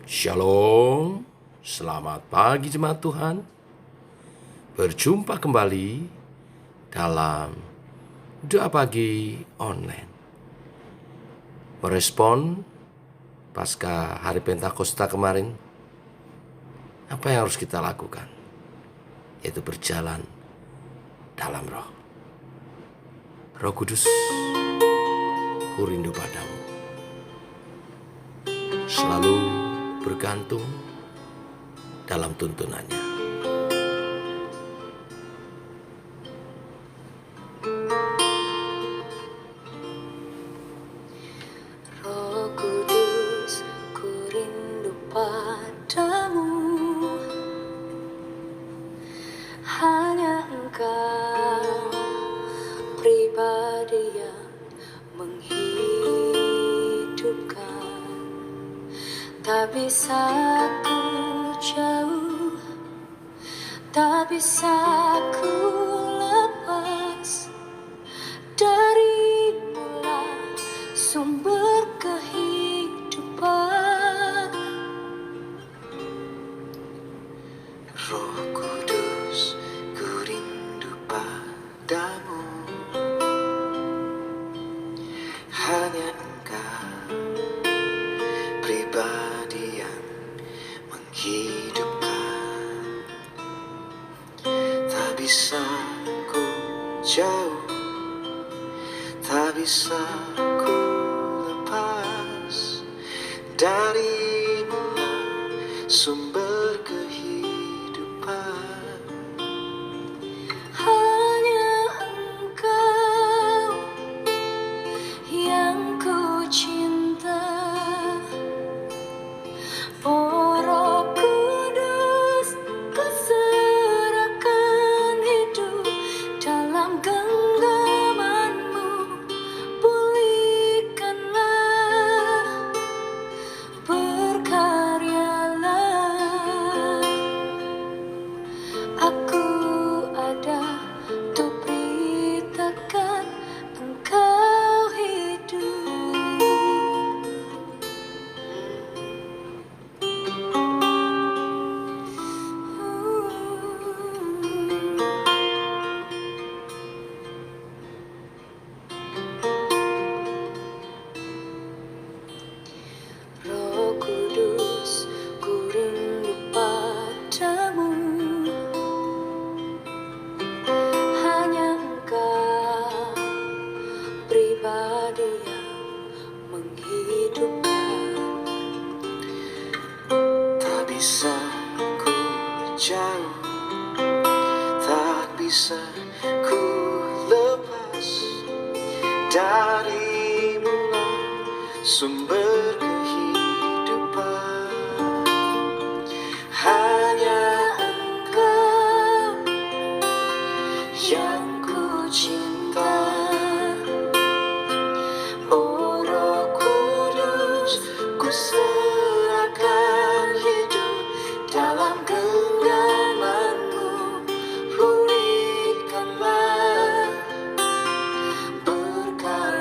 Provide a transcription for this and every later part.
Shalom, selamat pagi jemaat Tuhan. Berjumpa kembali dalam doa pagi online. Merespon pasca hari Pentakosta kemarin, apa yang harus kita lakukan? Yaitu berjalan dalam roh. Roh Kudus, ku rindu padamu. Selalu bergantung dalam tuntunannya. Roh Kudus, ku rindu padamu. Hanya Engkau pribadi yang menghidupkan. Tak bisa ku jauh, tak bisa ku lepas darimu-lah sumber kehidupan. Roh Kudus, ku rindu padamu. Hanya Engkau pribadi yang menghidupkan. Tak bisa ku jauh, tak bisa ku lepas darimu-lah sumber kehidupan. Hanya Engkau yang ku cinta. Oh Roh Kudus, ku serahkan hidup dalam genggaman-Mu. Pulihkanlah, berkaryalah. Aku ada untuk beritakan Engkau hidup. Roh Kudus, ku rindu padamu. Hanya Engkau pribadi yang menghidupkan. Tak bisa ku jauh, tak bisa ku lepas darimu-lah sumber kehidupan. Hanya Engkau yang ku cinta. Oh Roh Kudus, ku serahkan hidup dalam genggaman-Mu. Pulihkanlah, berkaryalah.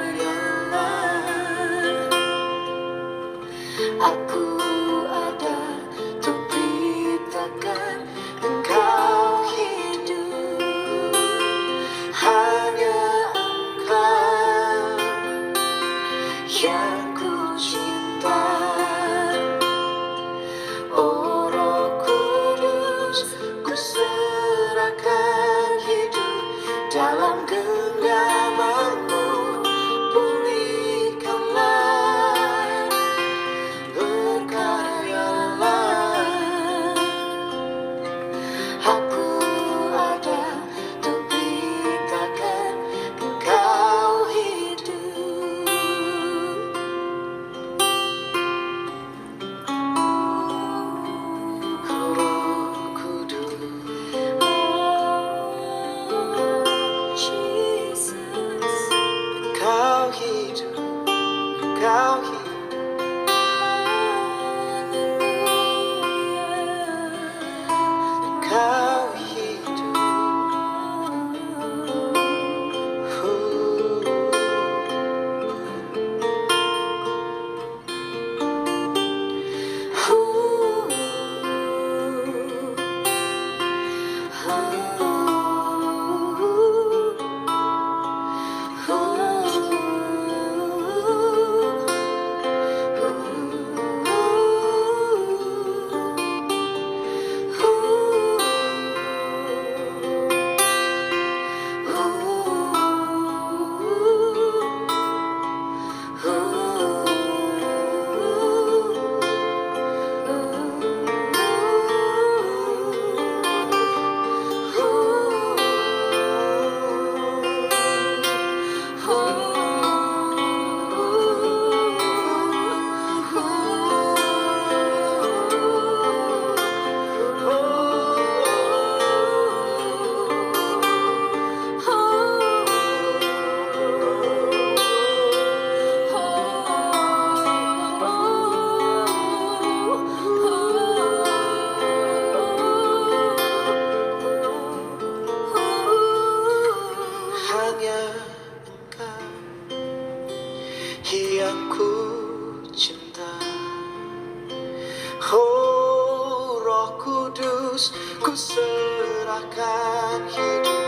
ku serahkan hidup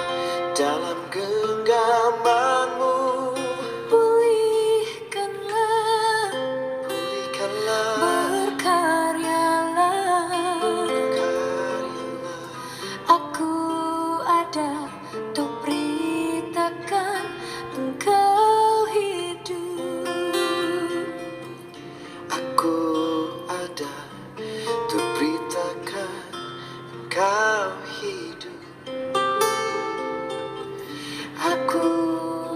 dalam genggamanmu. Pulihkanlah, Pulihkanlah, berkaryalah. berkaryalah. Aku ada untuk beritakan Engkau hidup. Aku ada untuk beritakan Engkau hidup. Aku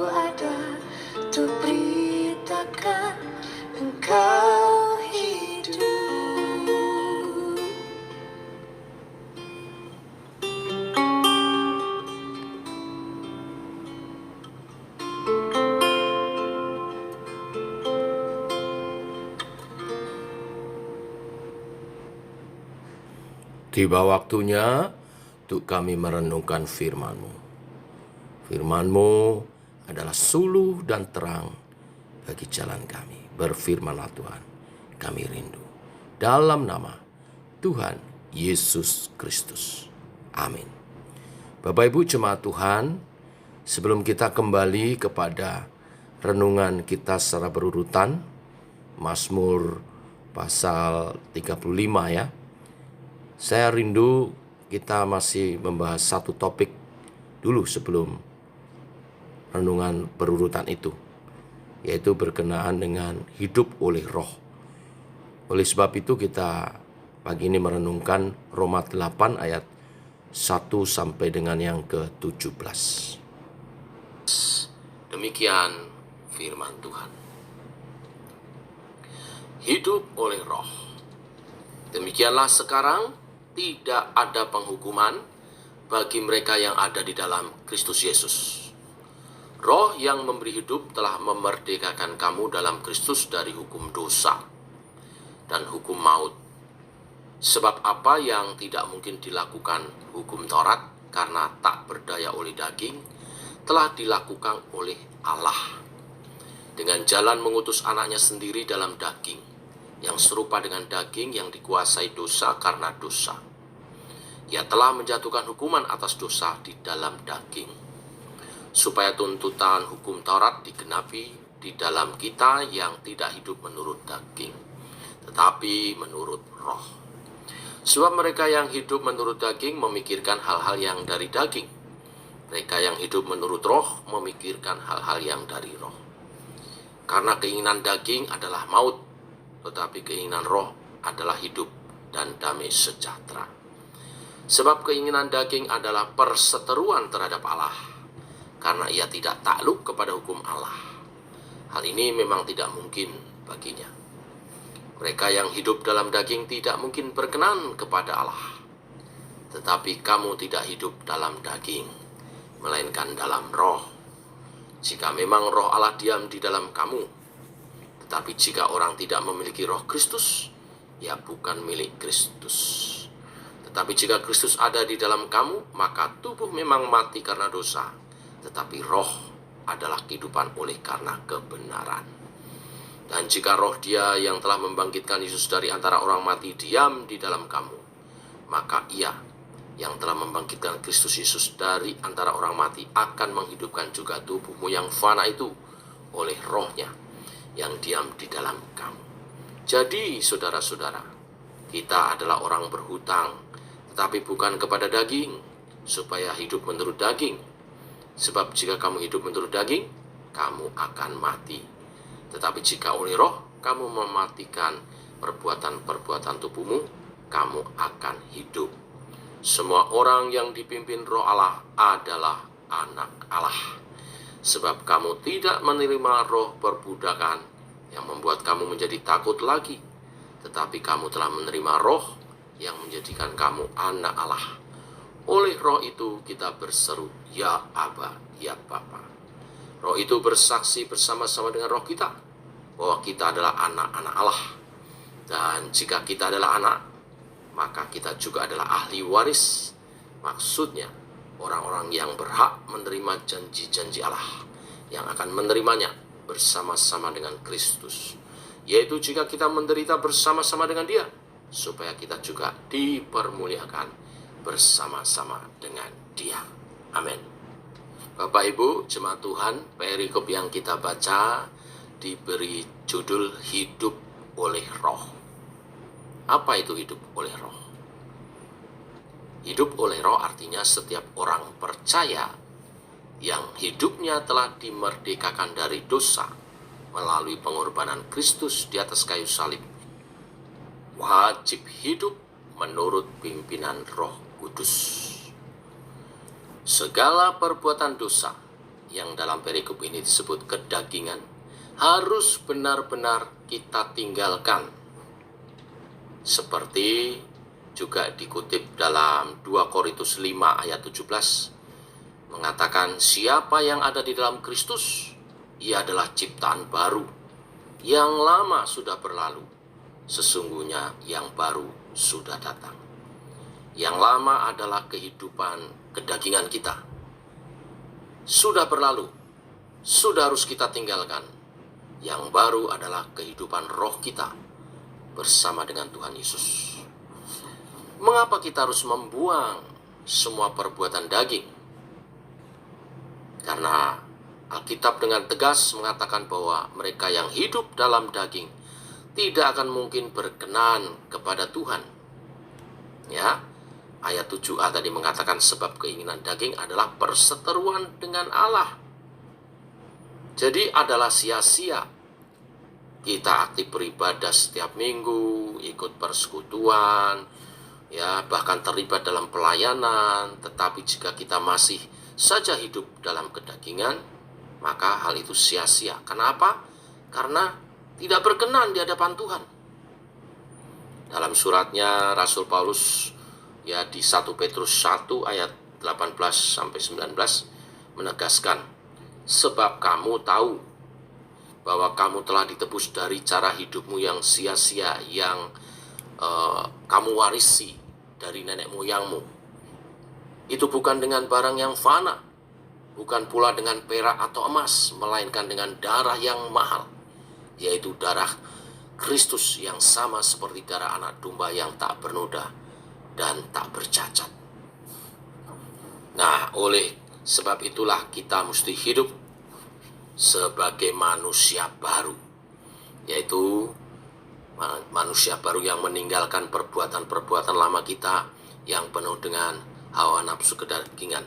ada untuk beritakan Engkau Engkau hidup. Tiba waktunya untuk kami merenungkan firman-Mu. Firman-Mu adalah suluh dan terang bagi jalan kami. Berfirmanlah Tuhan, kami rindu. Dalam nama Tuhan Yesus Kristus. Amin. Bapak Ibu jemaat Tuhan, sebelum kita kembali kepada renungan kita secara berurutan, Mazmur pasal 35 ya. Saya rindu kita masih membahas satu topik dulu sebelum renungan berurutan itu, yaitu berkenaan dengan hidup oleh roh. Oleh sebab itu kita pagi ini merenungkan Roma 8 ayat 1 sampai dengan yang ke-17. Demikian firman Tuhan. Hidup oleh roh. Demikianlah sekarang tidak ada penghukuman bagi mereka yang ada di dalam Kristus Yesus. Roh yang memberi hidup telah memerdekakan kamu dalam Kristus dari hukum dosa dan hukum maut. Sebab apa yang tidak mungkin dilakukan hukum Taurat karena tak berdaya oleh daging, telah dilakukan oleh Allah dengan jalan mengutus anaknya sendiri dalam daging, yang serupa dengan daging yang dikuasai dosa karena dosa. Ia telah menjatuhkan hukuman atas dosa di dalam daging, supaya tuntutan hukum Taurat digenapi di dalam kita yang tidak hidup menurut daging, tetapi menurut roh. Sebab mereka yang hidup menurut daging memikirkan hal-hal yang dari daging. Mereka yang hidup menurut roh memikirkan hal-hal yang dari roh. Karena keinginan daging adalah maut, tetapi keinginan roh adalah hidup dan damai sejahtera. Sebab keinginan daging adalah perseteruan terhadap Allah, karena ia tidak takluk kepada hukum Allah. Hal ini memang tidak mungkin baginya. Mereka yang hidup dalam daging tidak mungkin berkenan kepada Allah. Tetapi kamu tidak hidup dalam daging, melainkan dalam roh. Jika memang roh Allah diam di dalam kamu, tetapi jika orang tidak memiliki roh Kristus, ia bukan milik Kristus. Tetapi jika Kristus ada di dalam kamu, maka tubuh memang mati karena dosa, tetapi roh adalah kehidupan oleh karena kebenaran. Dan jika roh Dia yang telah membangkitkan Yesus dari antara orang mati diam di dalam kamu, maka Ia yang telah membangkitkan Kristus Yesus dari antara orang mati akan menghidupkan juga tubuhmu yang fana itu oleh rohnya yang diam di dalam kamu. Jadi saudara-saudara, kita adalah orang berhutang, tetapi bukan kepada daging, supaya hidup menurut daging. Sebab jika kamu hidup menurut daging, kamu akan mati. Tetapi jika oleh roh kamu mematikan perbuatan-perbuatan tubuhmu, kamu akan hidup. Semua orang yang dipimpin roh Allah adalah anak Allah. Sebab kamu tidak menerima roh perbudakan yang membuat kamu menjadi takut lagi, tetapi kamu telah menerima roh yang menjadikan kamu anak Allah. Oleh roh itu kita berseru, ya Aba, ya Bapa. Roh itu bersaksi bersama-sama dengan roh kita bahwa kita adalah anak-anak Allah. Dan jika kita adalah anak, maka kita juga adalah ahli waris. Maksudnya orang-orang yang berhak menerima janji-janji Allah, yang akan menerimanya bersama-sama dengan Kristus, yaitu jika kita menderita bersama-sama dengan Dia, supaya kita juga dipermuliakan bersama-sama dengan Dia. Amin. Bapak Ibu, jemaat Tuhan, perikop yang kita baca diberi judul Hidup oleh Roh. Apa itu hidup oleh Roh? Hidup oleh Roh artinya setiap orang percaya yang hidupnya telah dimerdekakan dari dosa melalui pengorbanan Kristus di atas kayu salib, wajib hidup menurut pimpinan Roh Kudus. Segala perbuatan dosa yang dalam perikop ini disebut kedagingan harus benar-benar kita tinggalkan. Seperti juga dikutip dalam 2 Korintus 5 ayat 17 mengatakan, siapa yang ada di dalam Kristus, ia adalah ciptaan baru. Yang lama sudah berlalu, sesungguhnya yang baru sudah datang. Yang lama adalah kehidupan kedagingan kita. Sudah berlalu, sudah harus kita tinggalkan. Yang baru adalah kehidupan roh kita bersama dengan Tuhan Yesus. Mengapa kita harus membuang semua perbuatan daging? Karena Alkitab dengan tegas mengatakan bahwa mereka yang hidup dalam daging tidak akan mungkin berkenan kepada Tuhan. Ya, ayat 7a tadi mengatakan sebab keinginan daging adalah perseteruan dengan Allah. Jadi adalah sia-sia kita aktif beribadah setiap minggu, ikut persekutuan, ya bahkan terlibat dalam pelayanan, tetapi jika kita masih saja hidup dalam kedagingan, maka hal itu sia-sia. Kenapa? Karena tidak berkenan di hadapan Tuhan. Dalam suratnya Rasul Paulus ya di 1 Petrus 1 ayat 18 sampai 19 menegaskan, sebab kamu tahu bahwa kamu telah ditebus dari cara hidupmu yang sia-sia yang kamu warisi dari nenek moyangmu. Itu bukan dengan barang yang fana, bukan pula dengan perak atau emas, melainkan dengan darah yang mahal, yaitu darah Kristus yang sama seperti darah anak domba yang tak bernoda dan tak bercacat. Nah, oleh sebab itulah kita mesti hidup sebagai manusia baru, yaitu manusia baru yang meninggalkan perbuatan-perbuatan lama kita yang penuh dengan hawa nafsu kedagingan.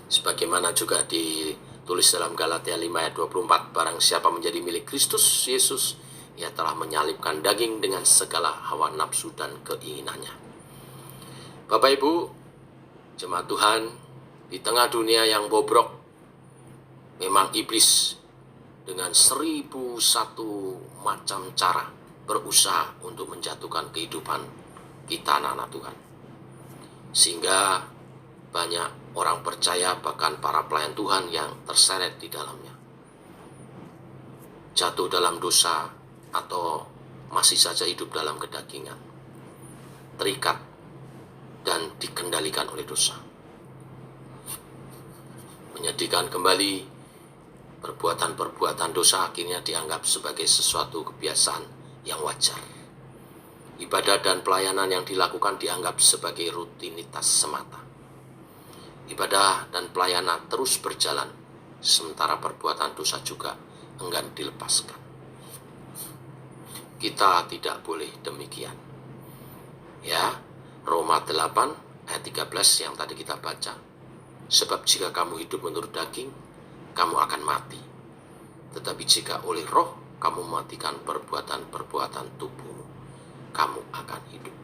Sebagaimana juga ditulis dalam Galatia 5 ayat 24, barang siapa menjadi milik Kristus Yesus, ia telah menyalibkan daging dengan segala hawa nafsu dan keinginannya. Bapak Ibu, jemaat Tuhan, di tengah dunia yang bobrok, memang iblis dengan 1001 macam cara berusaha untuk menjatuhkan kehidupan kita anak-anak Tuhan. Sehingga banyak orang percaya, bahkan para pelayan Tuhan yang terseret di dalamnya, jatuh dalam dosa atau masih saja hidup dalam kedagingan, terikat dan dikendalikan oleh dosa. Menyedihkan kembali, perbuatan-perbuatan dosa akhirnya dianggap sebagai sesuatu kebiasaan yang wajar. Ibadah dan pelayanan yang dilakukan dianggap sebagai rutinitas semata. Ibadah dan pelayanan terus berjalan, sementara perbuatan dosa juga enggan dilepaskan. Kita tidak boleh demikian. Ya, Roma 8 ayat 13 yang tadi kita baca. Sebab jika kamu hidup menurut daging, kamu akan mati. Tetapi jika oleh roh kamu mematikan perbuatan-perbuatan tubuhmu, kamu akan hidup.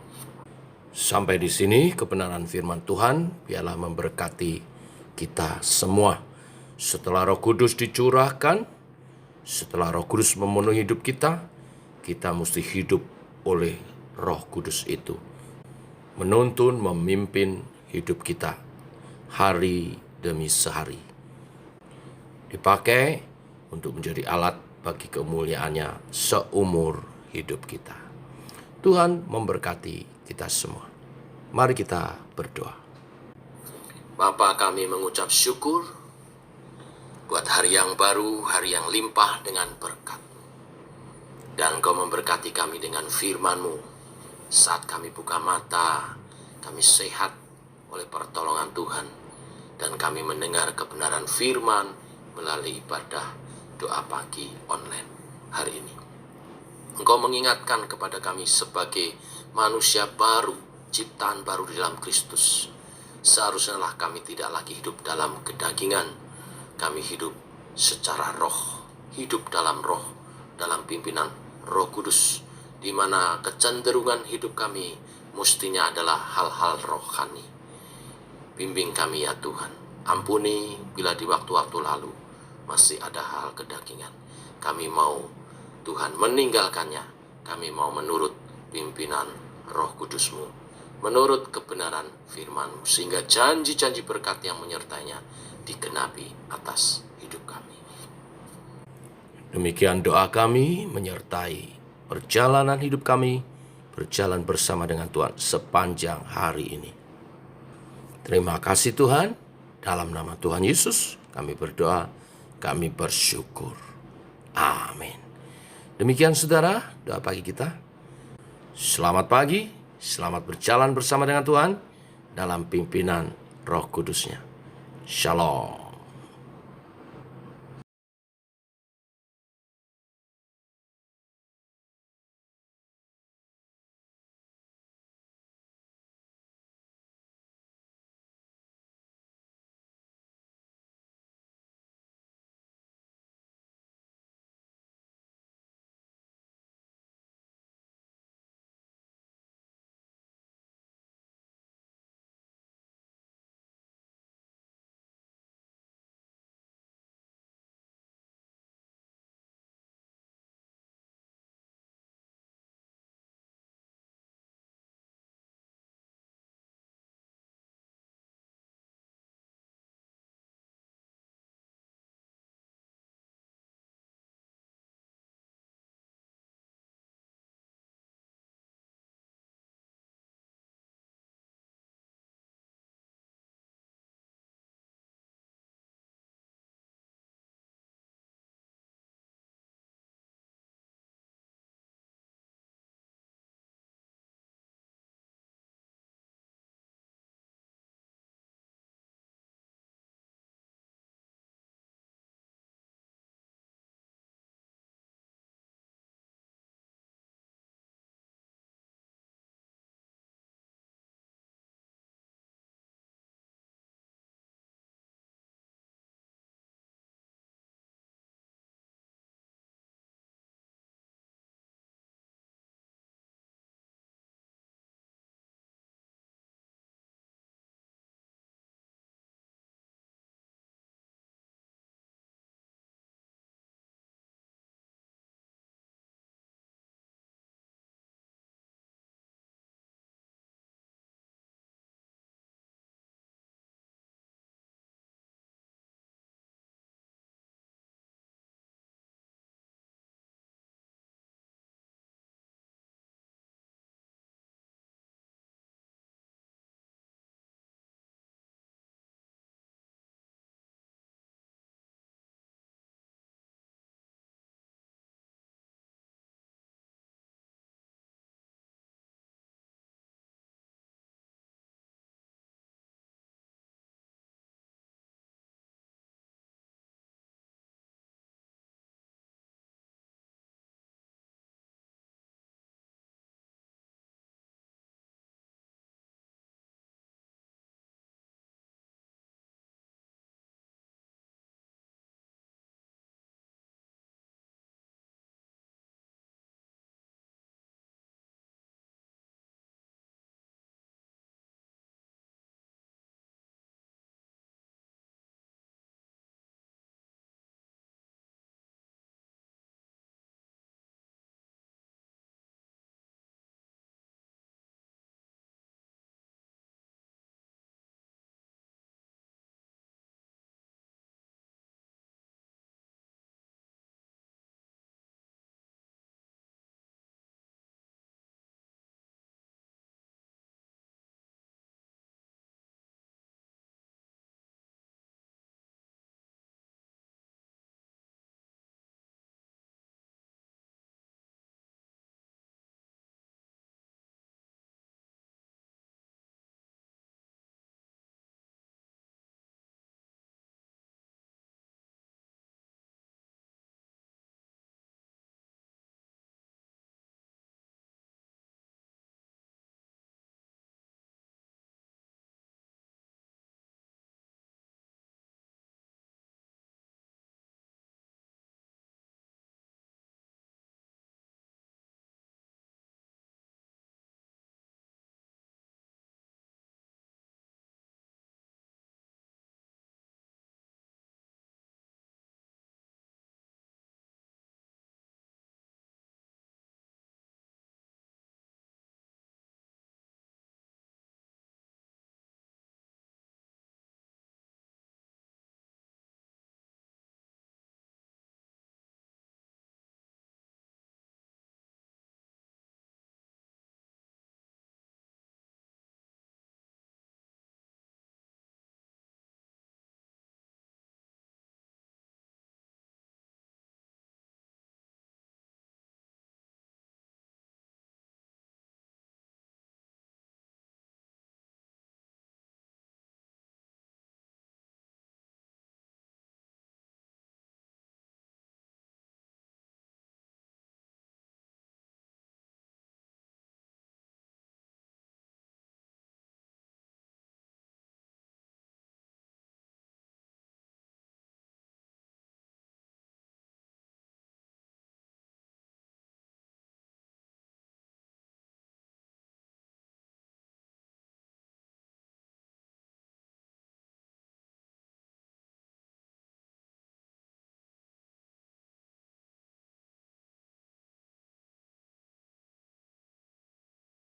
Sampai di sini kebenaran firman Tuhan, biarlah memberkati kita semua. Setelah Roh Kudus dicurahkan, setelah Roh Kudus memenuhi hidup kita mesti hidup oleh Roh Kudus itu. Menuntun, memimpin hidup kita hari demi sehari. Dipakai untuk menjadi alat bagi kemuliaannya seumur hidup kita. Tuhan memberkati kita semua. Mari kita berdoa. Bapa, kami mengucap syukur buat hari yang baru, hari yang limpah dengan berkat. Dan Engkau memberkati kami dengan firman-Mu, Saat kami buka mata, kami sehat oleh pertolongan Tuhan, dan kami mendengar kebenaran firman melalui ibadah doa pagi online hari ini. Engkau mengingatkan kepada kami sebagai manusia baru, ciptaan baru di dalam Kristus. Seharusnya kami tidak lagi hidup dalam kedagingan, kami hidup secara roh, hidup dalam roh, dalam pimpinan Roh Kudus, di mana kecenderungan hidup kami mestinya adalah hal-hal rohani. Bimbing kami ya Tuhan, ampuni bila di waktu-waktu lalu masih ada hal kedagingan. Kami mau Tuhan meninggalkannya, kami mau menurut pimpinan Roh Kudus-Mu, menurut kebenaran firman-Mu, sehingga janji-janji berkat yang menyertainya digenapi atas hidup kami. Demikian doa kami menyertai perjalanan hidup kami, berjalan bersama dengan Tuhan sepanjang hari ini. Terima kasih Tuhan, dalam nama Tuhan Yesus kami berdoa, kami bersyukur. Amin. Demikian saudara, doa pagi kita. Selamat pagi, selamat berjalan bersama dengan Tuhan dalam pimpinan Roh Kudus-Nya. Shalom.